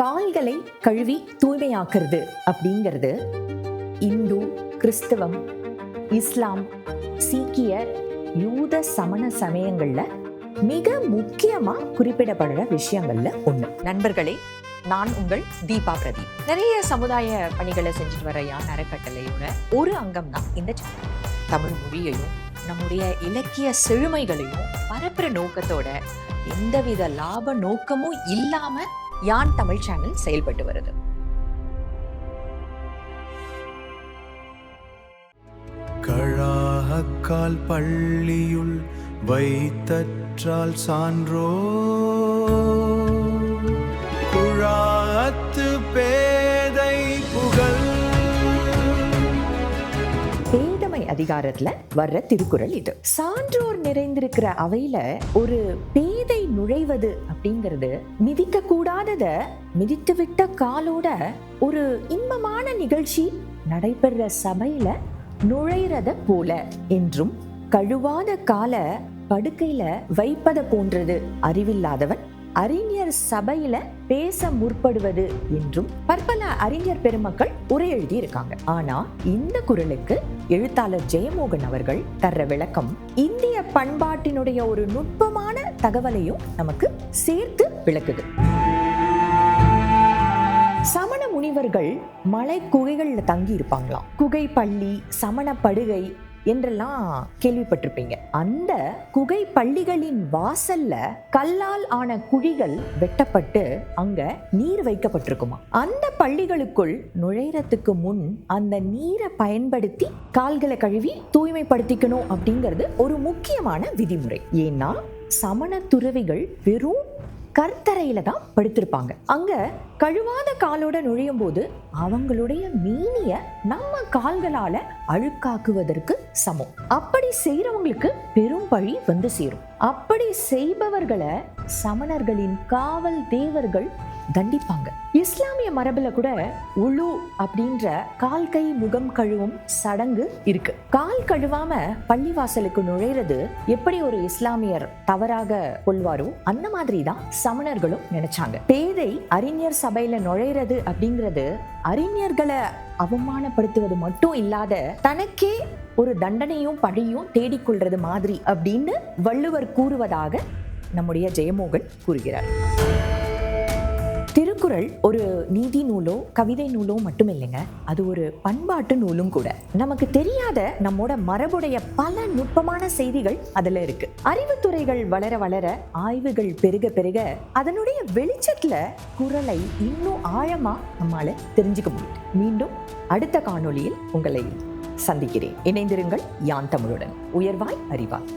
கால்களை கழுவி தூய்மையாக்குறது அப்படிங்கிறது இந்து, கிறிஸ்தவம், இஸ்லாம், சீக்கிய, யூத, சமண சமயங்கள்ல மிக முக்கியமா குறிப்பிடப்படுற விஷயங்கள்ல ஒண்ணு. நண்பர்களே, நான் உங்கள் தீபா பிரதீப். நிறைய சமுதாய பணிகளை செஞ்சுட்டு வர யான் அறக்கட்டளையோட ஒரு அங்கம் தான் இந்த சேனல். தமிழ் மொழியையும் நம்முடைய இலக்கிய செழுமைகளையும் பரப்புற நோக்கத்தோட எந்தவித லாப நோக்கமும் இல்லாம யான் தமிழ் சேனல் செயல்பட்டு வருது. கழாக்கால் பள்ளியுள் வைத்தற்றால் சான்றோ குழாத்து பேதை புகழ். பேதமை அதிகாரத்துல வர்ற திருக்குறள் இது. சான்றோர் நிறைந்திருக்கிற அவையில ஒரு பேதை நுழைவது அப்படிங்கிறது மிதிக்க கூடாதத மிதித்து விட்ட காலோட ஒரு இன்பமான நிகழ்ச்சி நடைபெற சபையில நுழைறத போல என்றும், கழுவாத கால படுக்கையில வைப்பத போன்றது அறிவில்லாதவன் அறிஞர் சபையில பேச முற்படுவது என்றும் பற்பல அறிஞர் பெருமக்கள் உரை எழுதி இருக்காங்க. ஆனா இந்த குறளுக்கு எழுத்தாளர் ஜெயமோகன் அவர்கள் தர்ற விளக்கம் இந்திய பண்பாட்டினுடைய ஒரு நுட்பமான தகவலையும் நமக்கு சேர்த்து விளக்குது. சமண முனிவர்கள் மலை குகைகள்ல தங்கி இருப்பாங்களாம். குகை பள்ளி, சமண படுகை என்றெல்லாம் கேள்விப்பட்டிருப்பீங்க. அந்த குகை பள்ளிகளின் வாசல்ல கல்லால் ஆன குழிகள் வெட்டப்பட்டு அங்க நீர் வைக்கப்பட்டிருக்குமா. அந்த பள்ளிகளுக்குள் நுழைறதுக்கு முன் அந்த நீரை பயன்படுத்தி கால்களை கழுவி தூய்மைப்படுத்திக்கணும் அப்படிங்கிறது ஒரு முக்கியமான விதிமுறை. ஏன்னா சமண துறவிகள் வெறும் கற்தரையில தான் படுத்திருப்பாங்க. அங்க கழுவாத காலோட நுழையும் போது அவங்களுடைய மீனிய நம்ம கால்களால அழுக்காக்குவதற்கு சமம். அப்படி செய்யறவங்களுக்கு பெரும் பழி வந்து சேரும். அப்படி செய்பவர்களை சமணர்களின் காவல் தேவர்கள் தண்டிப்பாங்க. இஸ்லாமிய மரபுல கூட உளு அப்படின்ற கால் கை முகம் கழுவும் சடங்கு இருக்கு. கால் கழுவாம பள்ளிவாசலுக்கு நுழைறது எப்படி ஒரு இஸ்லாமியர் தவறாக கொள்வாரோ அந்த மாதிரி தான் சமணர்களும் நினைச்சாங்க. பேதை அறிஞர் சபையில நுழைறது அப்படிங்கிறது அறிஞர்களை அவமானப்படுத்துவது மட்டும் இல்லாத தனக்கே ஒரு தண்டனையும் பழியும் தேடிக்கொள்றது மாதிரி அப்படின்னு வள்ளுவர் கூறுவதாக நம்முடைய ஜெயமோகன் கூறுகிறார். திருக்குறள் ஒரு நீதி நூலோ கவிதை நூலோ மட்டும் இல்லைங்க, அது ஒரு பண்பாட்டு நூலும் கூட. நமக்கு தெரியாத நம்மோட மரபுடைய பல நுட்பமான செய்திகள் அதுல இருக்கு. அறிவுத்துறைகள் வளர வளர, ஆய்வுகள் பெருக பெருக அதனுடைய வெளிச்சத்துல குறளை இன்னும் ஆழமா நம்மால தெரிஞ்சுக்க முடியும். மீண்டும் அடுத்த காணொளியில் உங்களை சந்திக்கிறேன். இணைந்திருங்கள் யான் தமிழுடன். உயர்வாய் அறிவாய்.